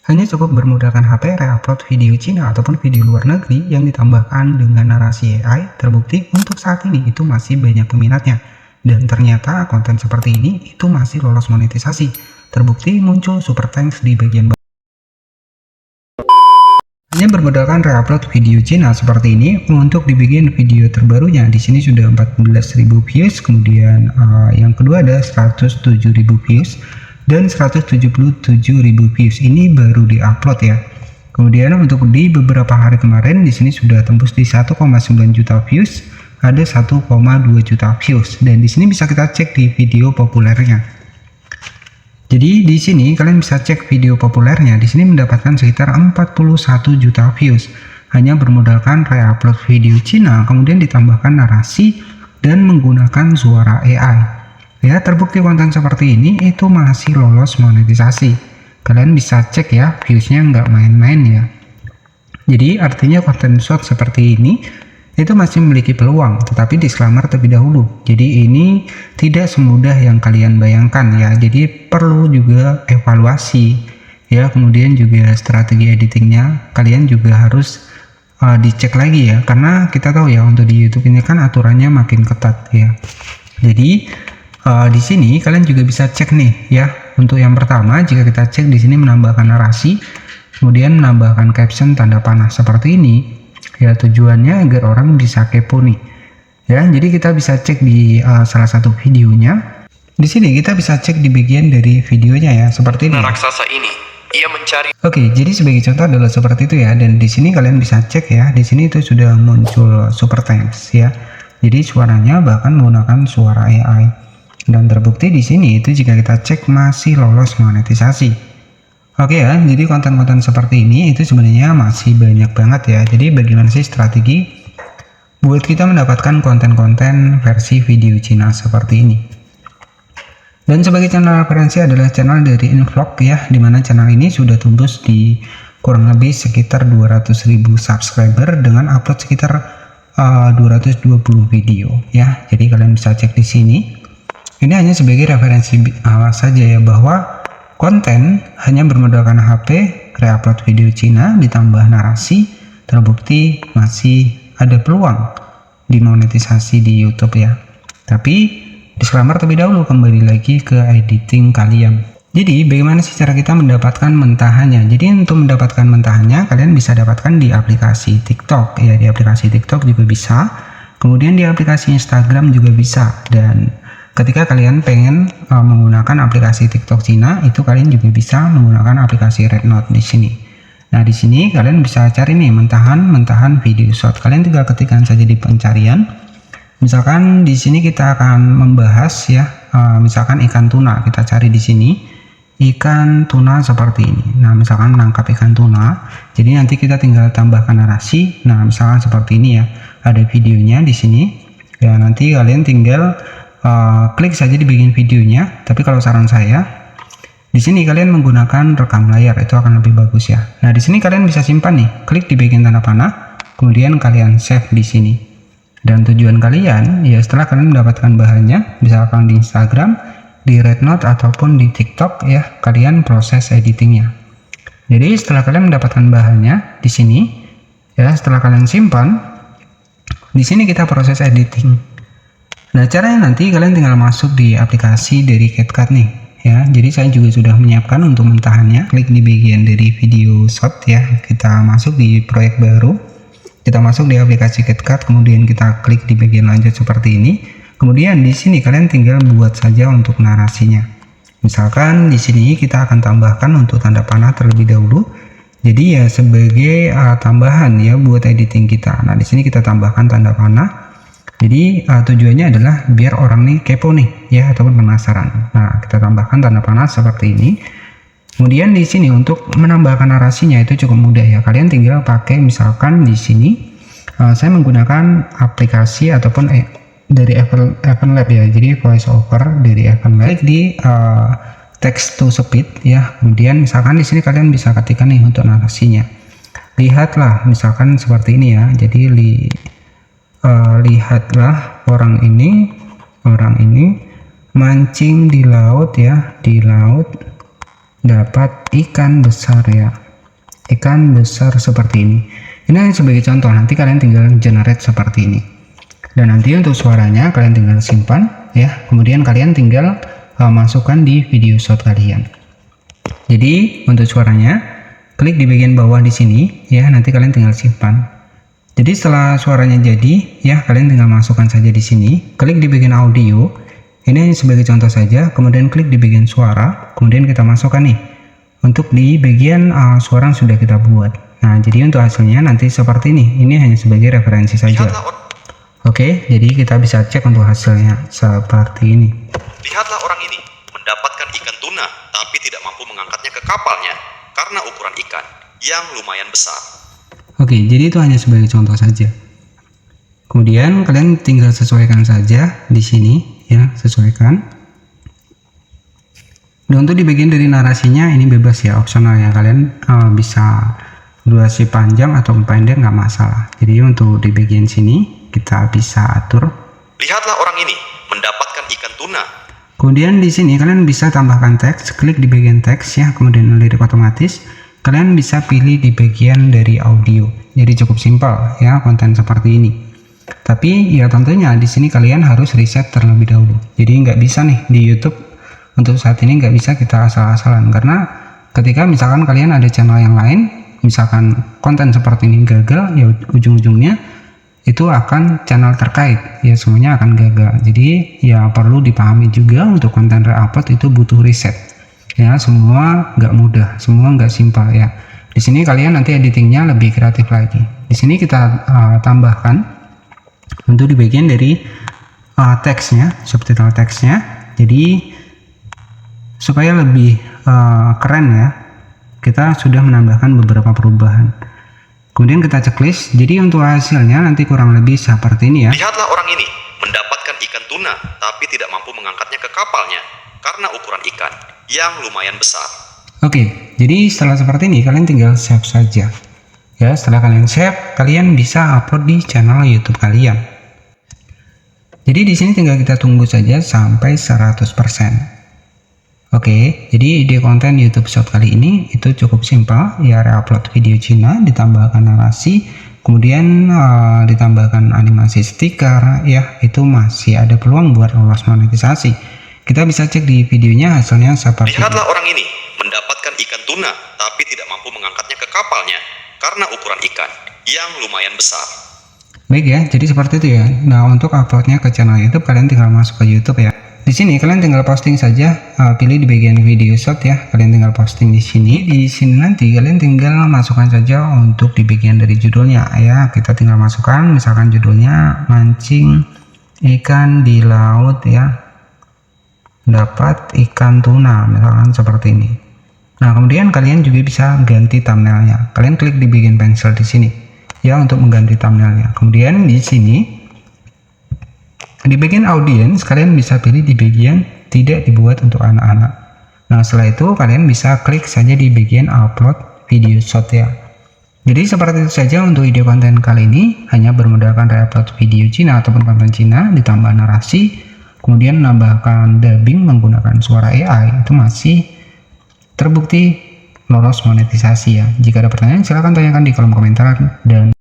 Hanya cukup bermodalkan HP, reupload video Cina ataupun video luar negeri yang ditambahkan dengan narasi AI, terbukti untuk saat ini itu masih banyak peminatnya. Dan ternyata konten seperti ini itu masih lolos monetisasi. Terbukti muncul super thanks di bagian bawah. Hanya bermodalkan reupload video Cina seperti ini untuk di bagian video terbarunya. Di sini sudah 14.000 views, kemudian yang kedua ada 107.000 views. Dan 177.000 views ini baru diupload ya. Kemudian untuk di beberapa hari kemarin di sini sudah tembus di 1,9 juta views, ada 1,2 juta views dan di sini bisa kita cek di video populernya. Jadi di sini kalian bisa cek video populernya, di sini mendapatkan sekitar 41 juta views hanya bermodalkan reupload video Cina kemudian ditambahkan narasi dan menggunakan suara AI. Ya, terbukti konten seperti ini itu masih lolos monetisasi. Kalian bisa cek ya, viewsnya nggak main-main ya. Jadi artinya konten short seperti ini itu masih memiliki peluang, tetapi disclaimer terlebih dahulu. Jadi ini tidak semudah yang kalian bayangkan ya. Jadi perlu juga evaluasi ya, kemudian juga strategi editingnya kalian juga harus dicek lagi ya, karena kita tahu ya untuk di YouTube ini kan aturannya makin ketat ya. Jadi di sini kalian juga bisa cek nih ya. Untuk yang pertama, jika kita cek di sini menambahkan narasi, kemudian menambahkan caption tanda panah seperti ini, ya tujuannya agar orang bisa kepo nih. Ya, jadi kita bisa cek di salah satu videonya. Di sini kita bisa cek di bagian dari videonya ya, seperti ini. Raksasa ini, ia mencari. Oke, jadi sebagai contoh adalah seperti itu ya. Dan di sini kalian bisa cek ya. Di sini itu sudah muncul super thanks ya. Jadi suaranya bahkan menggunakan suara AI. Dan terbukti di sini itu jika kita cek masih lolos monetisasi. Oke ya, jadi konten-konten seperti ini itu sebenarnya masih banyak banget ya. Jadi bagaimana sih strategi buat kita mendapatkan konten-konten versi video Cina seperti ini? Dan sebagai channel referensi adalah channel dari Invlog ya, dimana channel ini sudah tembus di kurang lebih sekitar 200.000 subscriber dengan upload sekitar 220 video ya. Jadi kalian bisa cek di sini. Ini hanya sebagai referensi saja ya, bahwa konten hanya bermodalkan HP, reupload video Cina ditambah narasi, terbukti masih ada peluang dimonetisasi di YouTube ya. Tapi disclaimer terlebih dahulu, kembali lagi ke editing kalian. Jadi bagaimana sih cara kita mendapatkan mentahannya? Jadi untuk mendapatkan mentahannya kalian bisa dapatkan di aplikasi TikTok ya, di aplikasi TikTok juga bisa. Kemudian di aplikasi Instagram juga bisa. Dan ketika kalian pengen menggunakan aplikasi TikTok Cina, itu kalian juga bisa menggunakan aplikasi Rednote di sini. Nah, di sini kalian bisa cari nih mentahan video short. Kalian tinggal ketikkan saja di pencarian. Misalkan di sini kita akan membahas ya, misalkan ikan tuna. Kita cari di sini ikan tuna seperti ini. Nah, misalkan menangkap ikan tuna. Jadi nanti kita tinggal tambahkan narasi. Nah, misalkan seperti ini ya. Ada videonya di sini. Ya, nanti kalian tinggal klik saja di bagian videonya. Tapi kalau saran saya, di sini kalian menggunakan rekam layar, itu akan lebih bagus ya. Nah, di sini kalian bisa simpan nih, klik di bagian tanda panah, kemudian kalian save di sini. Dan tujuan kalian ya, setelah kalian mendapatkan bahannya, misalkan di Instagram, di Rednote ataupun di TikTok ya, kalian proses editingnya. Jadi setelah kalian mendapatkan bahannya di sini ya, setelah kalian simpan, di sini kita proses editing. Nah, caranya nanti kalian tinggal masuk di aplikasi dari CapCut nih ya. Jadi saya juga sudah menyiapkan untuk mentahannya. Klik di bagian dari video short ya. Kita masuk di proyek baru. Kita masuk di aplikasi CapCut, kemudian kita klik di bagian lanjut seperti ini. Kemudian di sini kalian tinggal buat saja untuk narasinya. Misalkan di sini kita akan tambahkan untuk tanda panah terlebih dahulu. Jadi ya sebagai tambahan ya buat editing kita. Nah, di sini kita tambahkan tanda panah. Jadi tujuannya adalah biar orang nih kepo nih ya, ataupun penasaran. Nah, kita tambahkan tanda panah seperti ini. Kemudian di sini untuk menambahkan narasinya itu cukup mudah ya. Kalian tinggal pakai misalkan di sini saya menggunakan aplikasi ataupun dari Evenlab ya. Jadi voice over dari Evenlab di text to speech ya. Kemudian misalkan di sini kalian bisa ketikkan nih untuk narasinya. Lihatlah misalkan seperti ini ya. Jadi lihatlah orang ini mancing di laut ya, di laut dapat ikan besar ya, ikan besar seperti ini. Ini sebagai contoh, nanti kalian tinggal generate seperti ini. Dan nanti untuk suaranya kalian tinggal simpan ya, kemudian kalian tinggal masukkan di video shot kalian. Jadi untuk suaranya klik di bagian bawah di sini ya, nanti kalian tinggal simpan. Jadi setelah suaranya jadi ya, kalian tinggal masukkan saja di sini, klik di bagian audio. Ini sebagai contoh saja, kemudian klik di bagian suara, kemudian kita masukkan nih untuk di bagian suara yang sudah kita buat. Nah, jadi untuk hasilnya nanti seperti ini. Ini hanya sebagai referensi saja. Oke, jadi kita bisa cek untuk hasilnya seperti ini. Lihatlah orang ini mendapatkan ikan tuna, tapi tidak mampu mengangkatnya ke kapalnya karena ukuran ikan yang lumayan besar. Oke, jadi itu hanya sebagai contoh saja. Kemudian kalian tinggal sesuaikan saja di sini ya, sesuaikan. Dan untuk di bagian dari narasinya ini bebas ya, opsional ya, kalian bisa durasi panjang atau pendek nggak masalah. Jadi untuk di bagian sini kita bisa atur. Lihatlah orang ini mendapatkan ikan tuna. Kemudian di sini kalian bisa tambahkan teks, klik di bagian teks ya, kemudian lirik otomatis. Kalian bisa pilih di bagian dari audio. Jadi cukup simpel ya konten seperti ini. Tapi ya tentunya di sini kalian harus riset terlebih dahulu. Jadi nggak bisa nih di YouTube untuk saat ini nggak bisa kita asal-asalan, karena ketika misalkan kalian ada channel yang lain, misalkan konten seperti ini gagal, ya ujung-ujungnya itu akan channel terkait ya, semuanya akan gagal. Jadi ya perlu dipahami juga untuk konten re-upload itu butuh riset ya, semua nggak mudah, semua nggak simpel ya. Di sini kalian nanti editingnya lebih kreatif lagi. Di sini kita tambahkan untuk di bagian dari teksnya, subtitle teksnya. Jadi supaya lebih keren ya, kita sudah menambahkan beberapa perubahan. Kemudian kita checklist. Jadi untuk hasilnya nanti kurang lebih seperti ini ya. Lihatlah orang ini mendapatkan ikan tuna, tapi tidak mampu mengangkatnya ke kapalnya karena ukuran ikan yang lumayan besar. Oke, jadi setelah seperti ini kalian tinggal save saja. Ya, setelah kalian save, kalian bisa upload di channel YouTube kalian. Jadi di sini tinggal kita tunggu saja sampai 100%. Oke, jadi ide konten YouTube Short kali ini itu cukup simpel ya, re-upload video Cina, ditambahkan narasi, kemudian ditambahkan animasi stiker ya, itu masih ada peluang buat lolos monetisasi. Kita bisa cek di videonya hasilnya seperti ini. Lihatlah orang ini mendapatkan ikan tuna, tapi tidak mampu mengangkatnya ke kapalnya karena ukuran ikan yang lumayan besar. Baik ya, jadi seperti itu ya. Nah, untuk uploadnya ke channel YouTube, kalian tinggal masuk ke YouTube ya. Di sini kalian tinggal posting saja, pilih di bagian video shot ya. Kalian tinggal posting di sini. Di sini nanti kalian tinggal masukkan saja untuk di bagian dari judulnya ya. Kita tinggal masukkan, misalkan judulnya mancing ikan di laut ya, dapat ikan tuna, misalkan seperti ini. Nah, kemudian kalian juga bisa ganti thumbnailnya. Kalian klik di bagian pensil di sini ya untuk mengganti thumbnailnya. Kemudian di sini di bagian audience kalian bisa pilih di bagian tidak dibuat untuk anak-anak. Nah, setelah itu kalian bisa klik saja di bagian upload video shot ya. Jadi seperti itu saja untuk ide konten kali ini, hanya bermodalkan re-upload video Cina ataupun konten Cina ditambah narasi, kemudian menambahkan dubbing menggunakan suara AI, itu masih terbukti lolos monetisasi ya. Jika ada pertanyaan silahkan tanyakan di kolom komentar dan